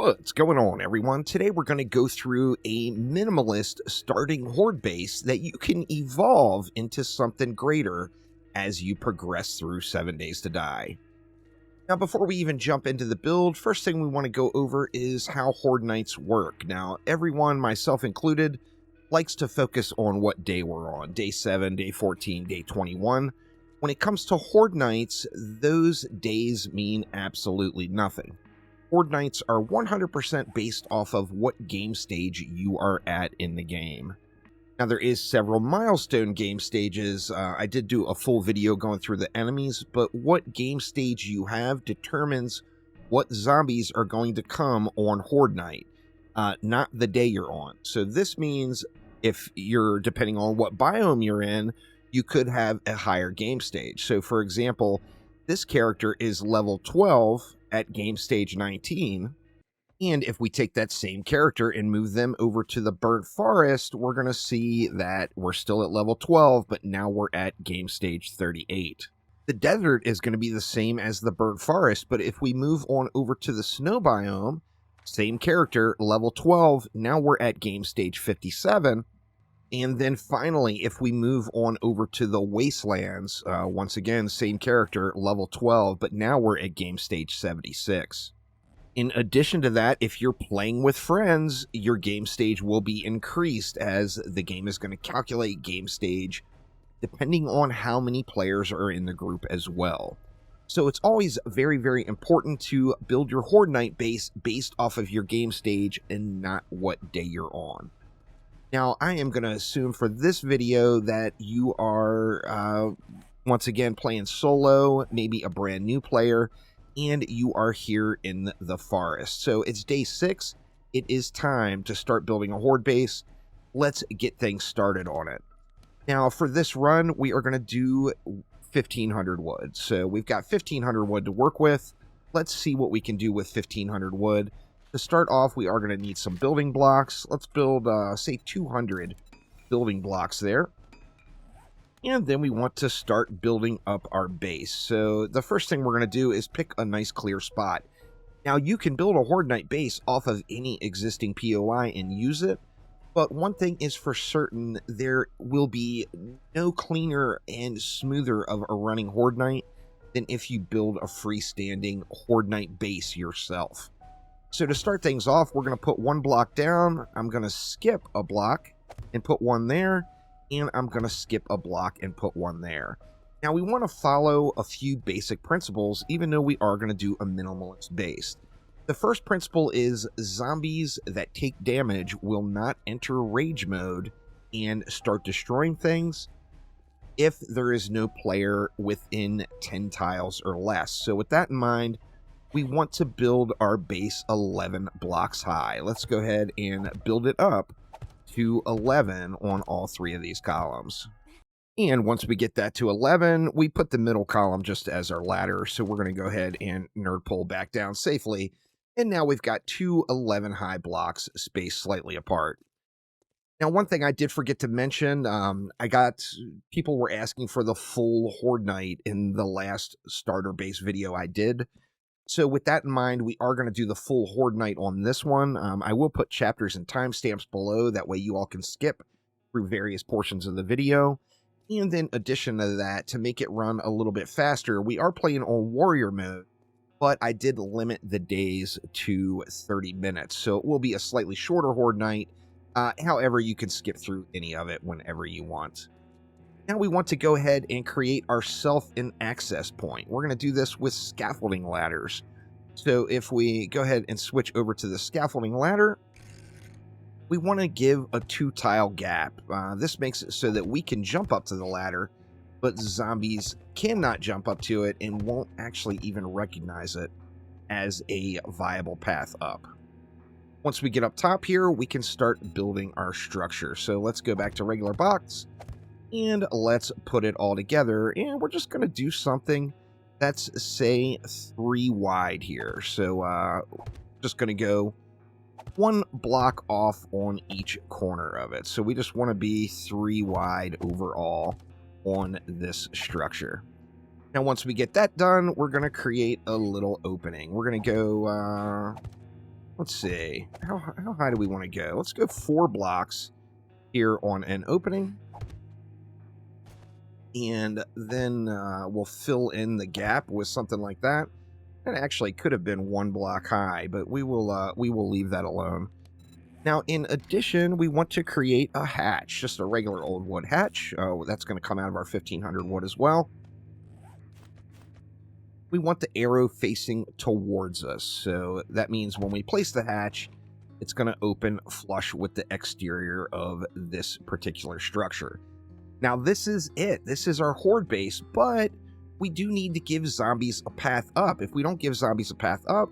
What's going on, everyone? Today we're going to go through a minimalist starting horde base that you can evolve into something greater as you progress through 7 Days to Die. Now, before we even jump into the build, first thing we want to go over is how horde nights work. Now, everyone, myself included, likes to focus on what day we're on. Day 7, Day 14, Day 21. When it comes to horde nights, those days mean absolutely nothing. Horde nights are 100% based off of what game stage you are at in the game. Now, there is several milestone game stages. I did do a full video going through the enemies, but what game stage you have determines what zombies are going to come on Horde Night, not the day you're on. So this means if you're, depending on what biome you're in, you could have a higher game stage. So for example, this character is level 12 at game stage 19, and if we take that same character and move them over to the burnt forest, we're going to see that we're still at level 12, but now we're at game stage 38. The desert is going to be the same as the burnt forest, but if we move on over to the snow biome, same character, level 12, now we're at game stage 57. And then finally, if we move on over to the Wastelands, once again, same character, level 12, but now we're at game stage 76. In addition to that, if you're playing with friends, your game stage will be increased as the game is going to calculate game stage depending on how many players are in the group as well. So it's always very, very important to build your Horde Night base based off of your game stage and not what day you're on. Now, I am going to assume for this video that you are, once again, playing solo, maybe a brand new player, and you are here in the forest. So it's day 6. It is time to start building a horde base. Let's get things started on it. Now, for this run, we are going to do 1,500 wood. So we've got 1,500 wood to work with. Let's see what we can do with 1,500 wood. To start off, we are going to need some building blocks. Let's build, say, 200 building blocks there. And then we want to start building up our base. So the first thing we're going to do is pick a nice clear spot. Now, you can build a Horde Night base off of any existing POI and use it. But one thing is for certain, there will be no cleaner and smoother of a running Horde Night than if you build a freestanding Horde Night base yourself. So to start things off, we're going to put one block down. I'm going to skip a block and put one there. And I'm going to skip a block and put one there. Now, we want to follow a few basic principles, even though we are going to do a minimalist base. The first principle is zombies that take damage will not enter rage mode and start destroying things if there is no player within 10 tiles or less. So with that in mind, we want to build our base 11 blocks high. Let's go ahead and build it up to 11 on all 3 of these columns. And once we get that to 11, we put the middle column just as our ladder. So we're going to go ahead and nerd pull back down safely. And now we've got 2 11 high blocks spaced slightly apart. Now, one thing I did forget to mention, people were asking for the full Horde Night in the last starter base video I did. So with that in mind, we are going to do the full Horde Night on this one. I will put chapters and timestamps below. That way you all can skip through various portions of the video. And then addition to that, to make it run a little bit faster, we are playing on Warrior mode, but I did limit the days to 30 minutes. So it will be a slightly shorter Horde Night. However, you can skip through any of it whenever you want. Now we want to go ahead and create ourselves an access point. We're going to do this with scaffolding ladders. So if we go ahead and switch over to the scaffolding ladder, we want to give a 2-tile gap. This makes it so that we can jump up to the ladder, but zombies cannot jump up to it and won't actually even recognize it as a viable path up. Once we get up top here, we can start building our structure. So let's go back to regular box. And let's put it all together, and we're just going to do something that's, say, 3 wide here. So, just going to go 1 block off on each corner of it. So we just want to be 3 wide overall on this structure. Now, once we get that done, we're going to create a little opening. We're going to go, let's see. How high do we want to go? Let's go 4 blocks here on an opening. And then we'll fill in the gap with something like that. It actually could have been 1 block high, but we will leave that alone. Now, in addition, we want to create a hatch, just a regular old wood hatch. That's going to come out of our 1500 wood as well. We want the arrow facing towards us, so that means when we place the hatch, it's going to open flush with the exterior of this particular structure. Now, this is it. This is our horde base, but we do need to give zombies a path up. If we don't give zombies a path up,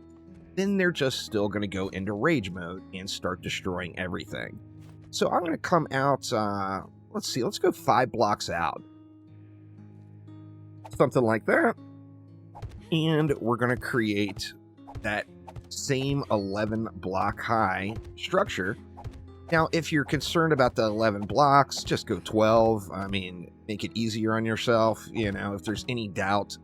then they're just still going to go into rage mode and start destroying everything. So I'm going to come out, let's see, let's go 5 blocks out. Something like that. And we're going to create that same 11 block high structure. Now, if you're concerned about the 11 blocks, just go 12. I mean, make it easier on yourself. You know, if there's any doubt,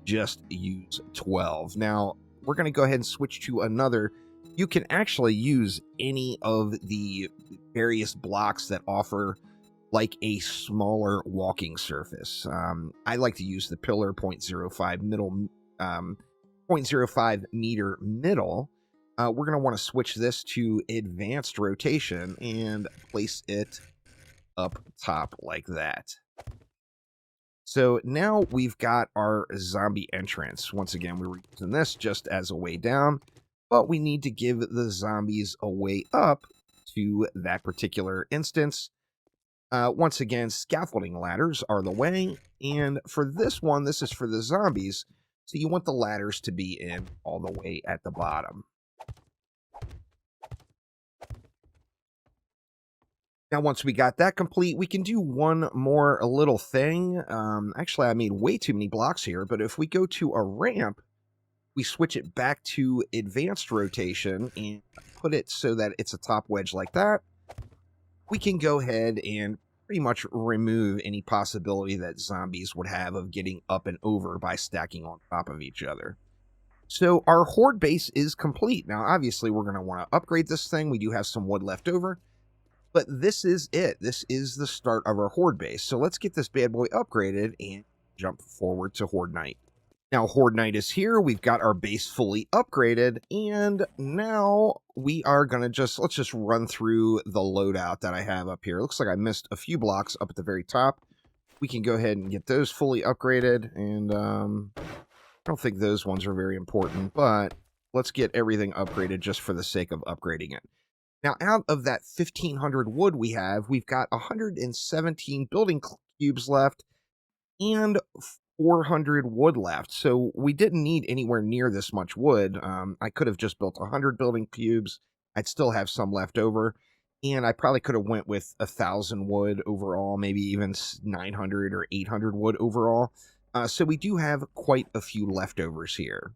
just use 12. Now, we're going to go ahead and switch to another. You can actually use any of the various blocks that offer like a smaller walking surface. I like to use the pillar 0.05 middle, 0.05 meter middle. We're going to want to switch this to advanced rotation and place it up top like that. So now we've got our zombie entrance. Once again, we were using this just as a way down, but we need to give the zombies a way up to that particular instance. Once again, scaffolding ladders are the way, and for this one, this is for the zombies, so you want the ladders to be in all the way at the bottom. Now, once we got that complete, we can do one more little thing. Actually, I made way too many blocks here, but if we go to a ramp, we switch it back to advanced rotation and put it so that it's a top wedge like that. We can go ahead and pretty much remove any possibility that zombies would have of getting up and over by stacking on top of each other. So our horde base is complete. Now, obviously, we're going to want to upgrade this thing. We do have some wood left over. But this is it. This is the start of our horde base. So let's get this bad boy upgraded and jump forward to Horde Night. Now, Horde Night is here. We've got our base fully upgraded. And now we are going to let's just run through the loadout that I have up here. It looks like I missed a few blocks up at the very top. We can go ahead and get those fully upgraded. And I don't think those ones are very important, but let's get everything upgraded just for the sake of upgrading it. Now, out of that 1,500 wood we've got 117 building cubes left and 400 wood left. So we didn't need anywhere near this much wood. I could have just built 100 building cubes. I'd still have some left over. And I probably could have went with 1,000 wood overall, maybe even 900 or 800 wood overall. So we do have quite a few leftovers here.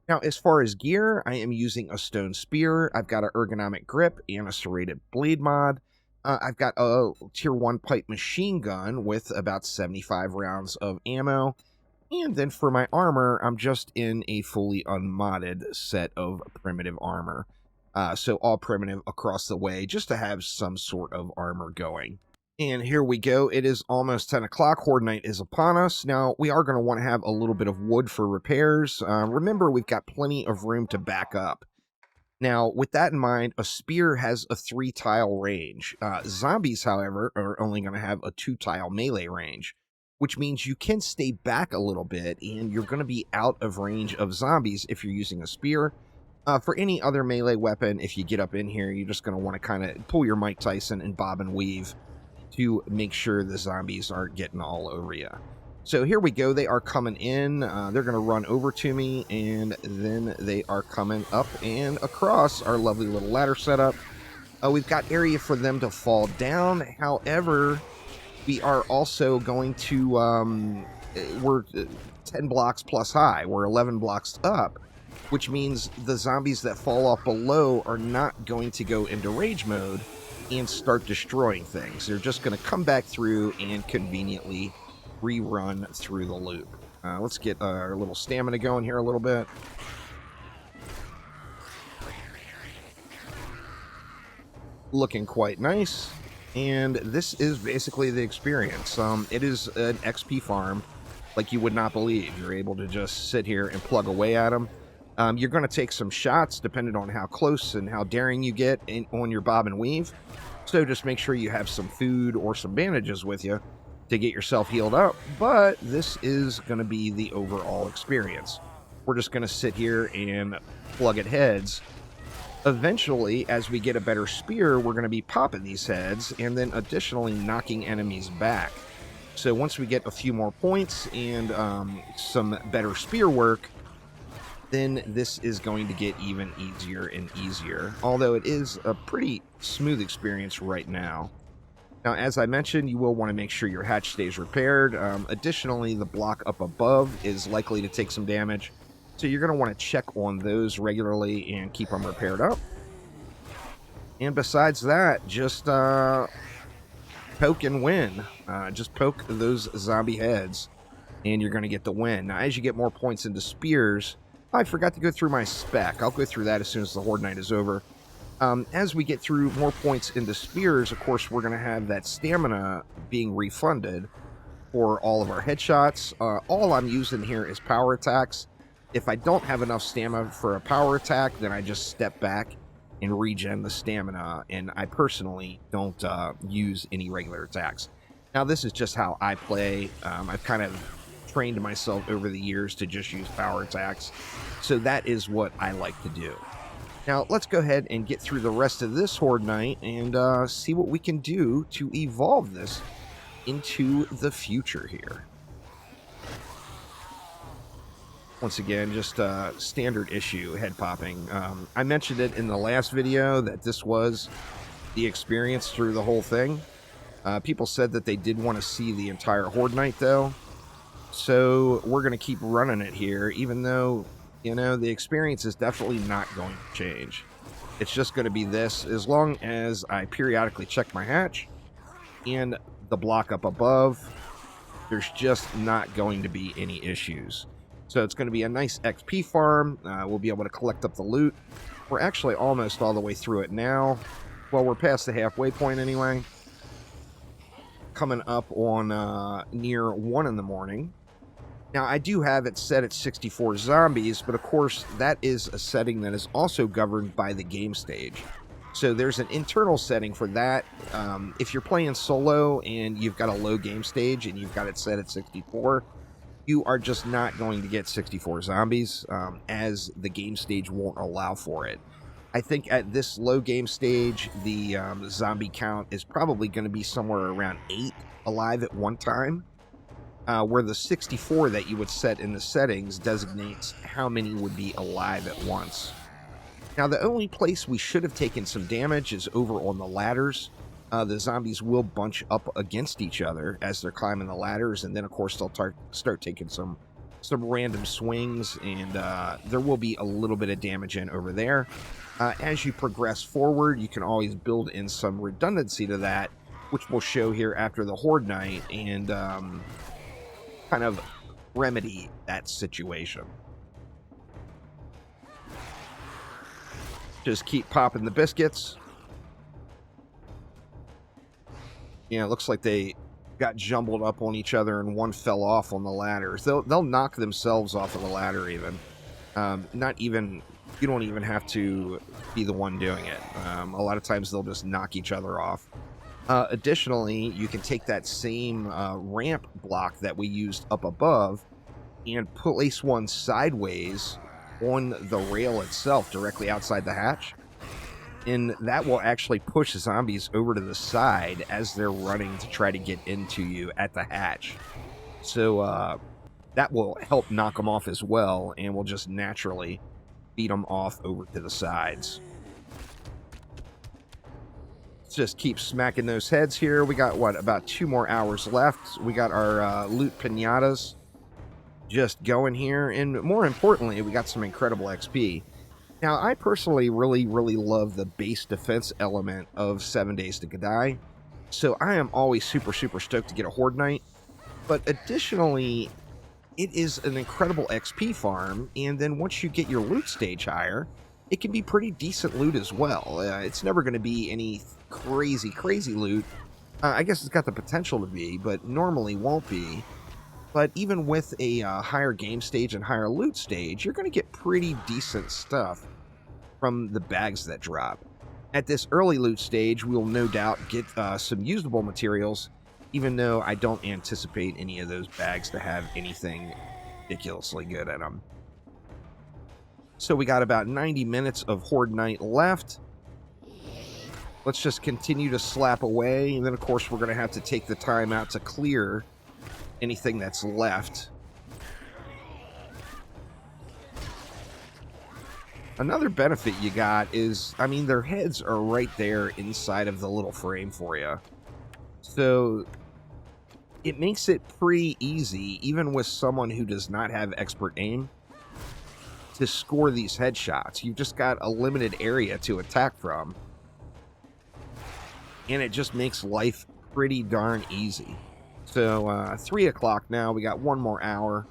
Now, as far as gear, I am using a stone spear. I've got an ergonomic grip and a serrated blade mod. I've got a tier 1 pipe machine gun with about 75 rounds of ammo. And then for my armor, I'm just in a fully unmodded set of primitive armor. So all primitive across the way, just to have some sort of armor going. And here we go. It is almost 10 o'clock. Horde Night is upon us. Now, we are going to want to have a little bit of wood for repairs. Remember, we've got plenty of room to back up. Now, with that in mind, a spear has a 3-tile range. Zombies, however, are only going to have a 2-tile melee range, which means you can stay back a little bit, and you're going to be out of range of zombies if you're using a spear. For any other melee weapon, if you get up in here, you're just going to want to kind of pull your Mike Tyson and bob and weave to make sure the zombies aren't getting all over you. So here we go. They are coming in. They're going to run over to me, and then they are coming up and across our lovely little ladder setup. We've got area for them to fall down. However, we are also going to, we're 10 blocks plus high. We're 11 blocks up, which means the zombies that fall off below are not going to go into rage mode and start destroying things. They're just going to come back through and conveniently rerun through the loop. Let's get our little stamina going here a little bit. looking quite nice. And this is basically the experience. It is an XP farm like you would not believe. You're able to just sit here and plug away at them. You're going to take some shots depending on how close and how daring you get on your bob and weave. So just make sure you have some food or some bandages with you to get yourself healed up. But this is going to be the overall experience. We're just going to sit here and plug at heads. Eventually, as we get a better spear, we're going to be popping these heads and then additionally knocking enemies back. So once we get a few more points and some better spear work, then this is going to get even easier and easier. Although it is a pretty smooth experience right now. Now, as I mentioned, you will want to make sure your hatch stays repaired. Additionally, the block up above is likely to take some damage. So you're going to want to check on those regularly and keep them repaired up. And besides that, just poke and win. Just poke those zombie heads and you're going to get the win. Now, as you get more points into spears, I forgot to go through my spec. I'll go through that as soon as the Horde Night is over. As we get through more points into spears, of course, we're going to have that stamina being refunded for all of our headshots. All I'm using here is power attacks. If I don't have enough stamina for a power attack, then I just step back and regen the stamina, and I personally don't use any regular attacks. Now, this is just how I play. I've kind of trained myself over the years to just use power attacks, so that is what I like to do. Now, let's go ahead and get through the rest of this Horde Night and see what we can do to evolve this into the future here. Once again, just standard issue head popping. I mentioned it in the last video that this was the experience through the whole thing. People said that they did want to see the entire Horde Night, though. So we're going to keep running it here, even though, you know, the experience is definitely not going to change. It's just going to be this, as long as I periodically check my hatch and the block up above, there's just not going to be any issues. So it's going to be a nice XP farm. We'll be able to collect up the loot. We're actually almost all the way through it now. Well, we're past the halfway point anyway. Coming up on near 1 in the morning. Now, I do have it set at 64 zombies, but of course, that is a setting that is also governed by the game stage. So there's an internal setting for that. If you're playing solo and you've got a low game stage and you've got it set at 64, you are just not going to get 64 zombies, as the game stage won't allow for it. I think at this low game stage, the zombie count is probably going to be somewhere around 8 alive at one time, where the 64 that you would set in the settings designates how many would be alive at once. Now, the only place we should have taken some damage is over on the ladders. The zombies will bunch up against each other as they're climbing the ladders, and then, of course, they'll start taking some random swings, and there will be a little bit of damage in over there. As you progress forward, you can always build in some redundancy to that, which we'll show here after the Horde Night, and kind of remedy that situation. Just keep popping the biscuits. Yeah, it looks like they got jumbled up on each other and one fell off on the ladders. They'll knock themselves off of the ladder even. You don't even have to be the one doing it. A lot of times they'll just knock each other off. Additionally, you can take that same ramp block that we used up above and place one sideways on the rail itself directly outside the hatch. And that will actually push zombies over to the side as they're running to try to get into you at the hatch. So that will help knock them off as well, and will just naturally beat them off over to the sides. Let's just keep smacking those heads here. We got, what, about 2 more hours left. We got our loot pinatas just going here, and more importantly, we got some incredible XP. Now, I personally really love the base defense element of 7 Days to Die, so I am always super stoked to get a Horde Night. But additionally, it is an incredible XP farm, and then once you get your loot stage higher, it can be pretty decent loot as well. It's never going to be any crazy loot. I guess it's got the potential to be, but normally won't be. But even with a higher game stage and higher loot stage, you're going to get pretty decent stuff from the bags that drop. At this early loot stage, we'll no doubt get some usable materials, even though I don't anticipate any of those bags to have anything ridiculously good in them. So we got about 90 minutes of Horde Night left. Let's just continue to slap away, and then of course we're going to have to take the time out to clear anything that's left. Another benefit you got is, I mean, their heads are right there inside of the little frame for you. So it makes it pretty easy, even with someone who does not have expert aim, to score these headshots. You've just got a limited area to attack from. And it just makes life pretty darn easy. So 3 o'clock now, we got one more hour.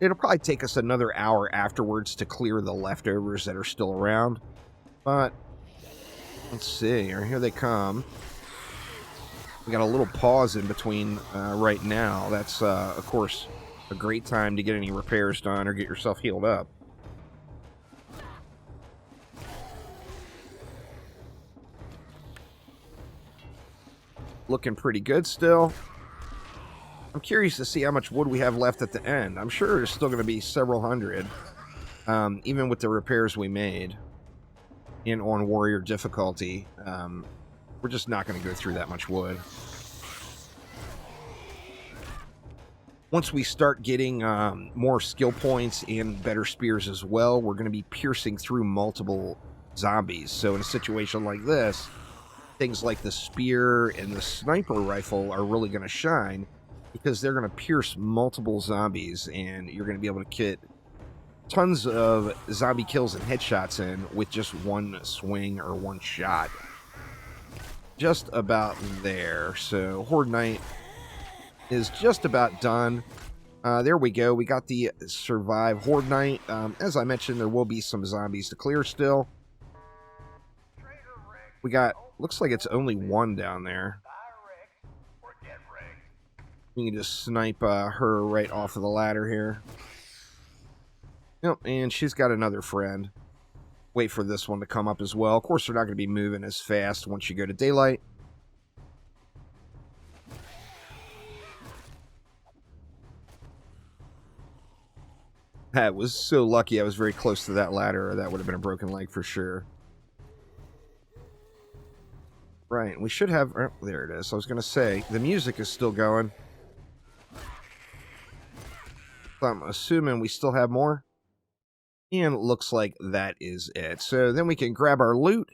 It'll probably take us another hour afterwards to clear the leftovers that are still around. But let's see, here they come. We got a little pause in between right now. That's, of course, a great time to get any repairs done or get yourself healed up. Looking pretty good still. I'm curious to see how much wood we have left at the end. I'm sure there's still going to be several hundred, even with the repairs we made in on warrior difficulty. We're just not going to go through that much wood. Once we start getting more skill points and better spears as well, we're going to be piercing through multiple zombies. So in a situation like this, things like the spear and the sniper rifle are really going to shine, because they're going to pierce multiple zombies, and you're going to be able to get tons of zombie kills and headshots in with just one swing or one shot. Just about there. So Horde Night is just about done. There we go. We got the Survive Horde Night. As I mentioned, there will be some zombies to clear still. We got, looks like it's only one down there. We can just snipe her right off of the ladder here. Yep, and she's got another friend. Wait for this one to come up as well. Of course, they're not going to be moving as fast once you go to daylight. I was so lucky I was very close to that ladder, or that would have been a broken leg for sure. Right, we should have... Oh, there it is. I was going to say, the music is still going. I'm assuming we still have more. And it looks like that is it. So then we can grab our loot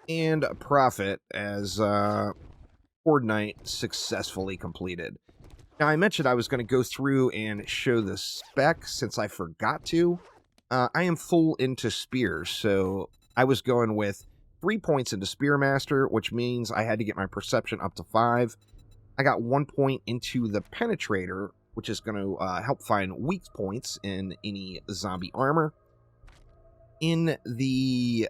and profit as Horde Night successfully completed. Now, I mentioned I was going to go through and show the specs since I forgot to. I am full into spears, so I was going with 3 points into Spearmaster, which means I had to get my perception up to 5. I got 1 point into the Penetrator, which is going to help find weak points in any zombie armor. In the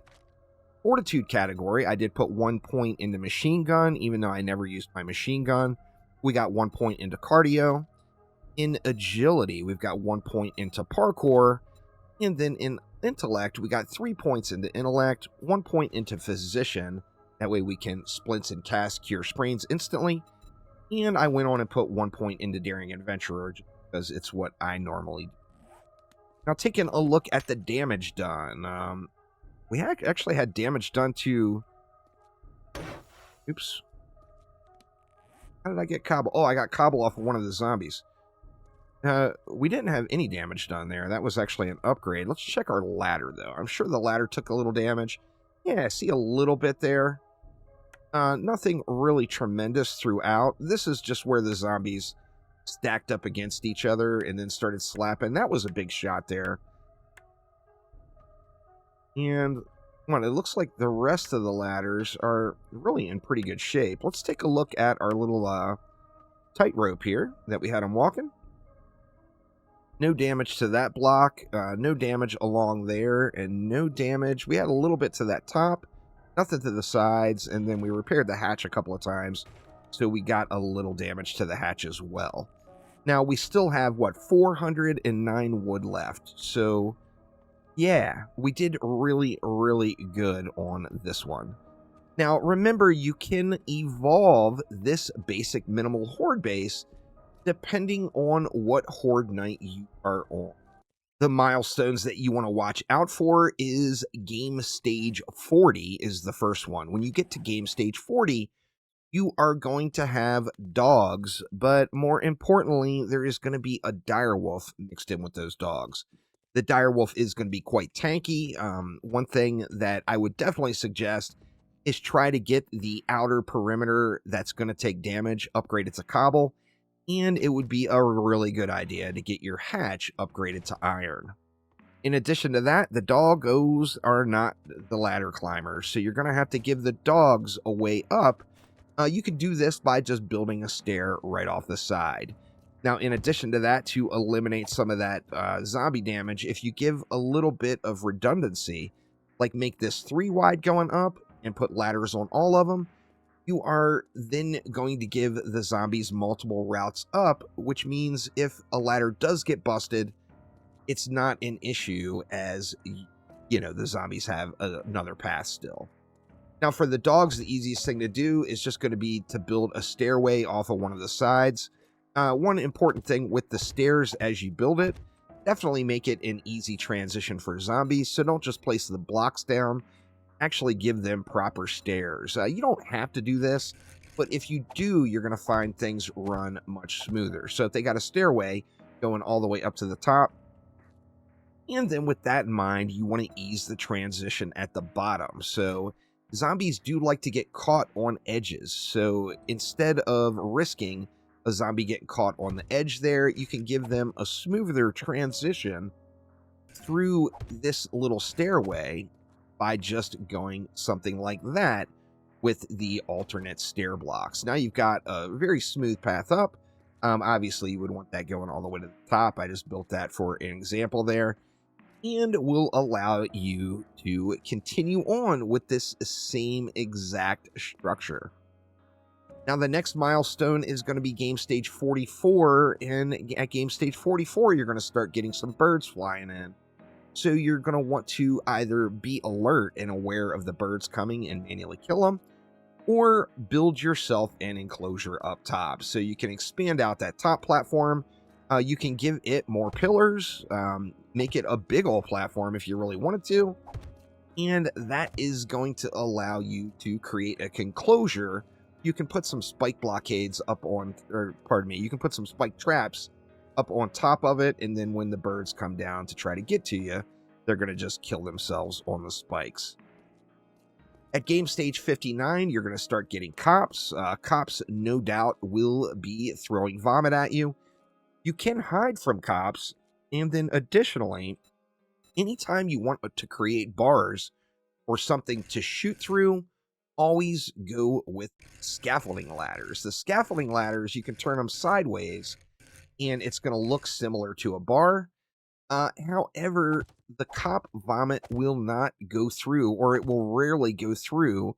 Fortitude category, I did put 1 point into Machine Gun, even though I never used my Machine Gun. We got 1 point into Cardio. In Agility, we've got 1 point into Parkour. And then in Intellect, we got 3 points into Intellect, 1 point into Physician. That way we can splints and cast Cure Sprains instantly. And I went on and put 1 point into Daring Adventurer, because it's what I normally do. Now, taking a look at the damage done. We actually had damage done to... Oops. How did I get Cobble? Oh, I got Cobble off of one of the zombies. We didn't have any damage done there. That was actually an upgrade. Let's check our ladder, though. I'm sure the ladder took a little damage. Yeah, I see a little bit there. Nothing really tremendous throughout. This is just where the zombies stacked up against each other and then started slapping. That was a big shot there. And well, it looks like the rest of the ladders are really in pretty good shape. Let's take a look at our little tightrope here that we had them walking. No damage to that block, no damage along there, and no damage. We had a little bit to that top, nothing to the sides, and then we repaired the hatch a couple of times, so we got a little damage to the hatch as well. Now, we still have, what, 409 wood left, so yeah, we did really, really good on this one. Now, remember, you can evolve this basic minimal horde base depending on what horde night you are on. The milestones that you want to watch out for is game stage 40 is the first one. When you get to game stage 40, you are going to have dogs, but more importantly, there is going to be a direwolf mixed in with those dogs. The direwolf is going to be quite tanky. One thing that I would definitely suggest is try to get the outer perimeter that's going to take damage upgraded to cobble, and it would be a really good idea to get your hatch upgraded to iron. In addition to that, the doggos are not the ladder climbers, so you're going to have to give the dogs a way up. You can do this by just building a stair right off the side. Now, in addition to that, to eliminate some of that zombie damage, if you give a little bit of redundancy, like make this 3 wide going up and put ladders on all of them, you are then going to give the zombies multiple routes up, which means if a ladder does get busted, it's not an issue as, you know, the zombies have another path still. Now, for the dogs, the easiest thing to do is just going to be to build a stairway off of one of the sides. One important thing with the stairs as you build it, definitely make it an easy transition for zombies, so don't just place the blocks down. Actually give them proper stairs. You don't have to do this, but if you do, you're going to find things run much smoother. So if they got a stairway going all the way up to the top, and then with that in mind, you want to ease the transition at the bottom. So zombies do like to get caught on edges. So instead of risking a zombie getting caught on the edge there, you can give them a smoother transition through this little stairway by just going something like that with the alternate stair blocks. Now you've got a very smooth path up. Obviously, you would want that going all the way to the top. I just built that for an example there. And will allow you to continue on with this same exact structure. Now, the next milestone is going to be game stage 44. And at game stage 44, you're going to start getting some birds flying in. So you're going to want to either be alert and aware of the birds coming and manually kill them, or build yourself an enclosure up top. So you can expand out that top platform. You can give it more pillars, make it a big old platform if you really wanted to. And that is going to allow you to create a enclosure. You can put some spike blockades up on, or pardon me, you can put some spike traps up on top of it, and then when the birds come down to try to get to you, they're going to just kill themselves on the spikes. At game stage 59, you're going to start getting cops. Cops, no doubt, will be throwing vomit at you. You can hide from cops, and then additionally, anytime you want to create bars or something to shoot through, always go with scaffolding ladders. The scaffolding ladders, you can turn them sideways, and it's going to look similar to a bar. However, the cop vomit will not go through, or it will rarely go through,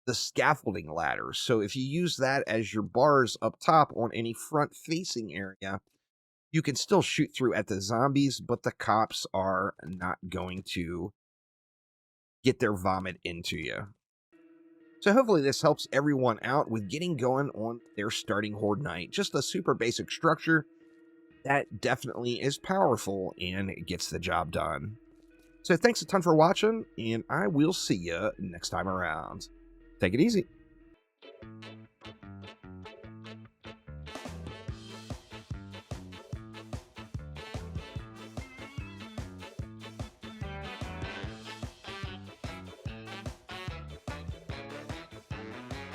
the scaffolding ladders. So if you use that as your bars up top on any front-facing area, you can still shoot through at the zombies, but the cops are not going to get their vomit into you. So hopefully this helps everyone out with getting going on their starting horde night. Just a super basic structure that definitely is powerful and gets the job done. So thanks a ton for watching, and I will see you next time around. Take it easy.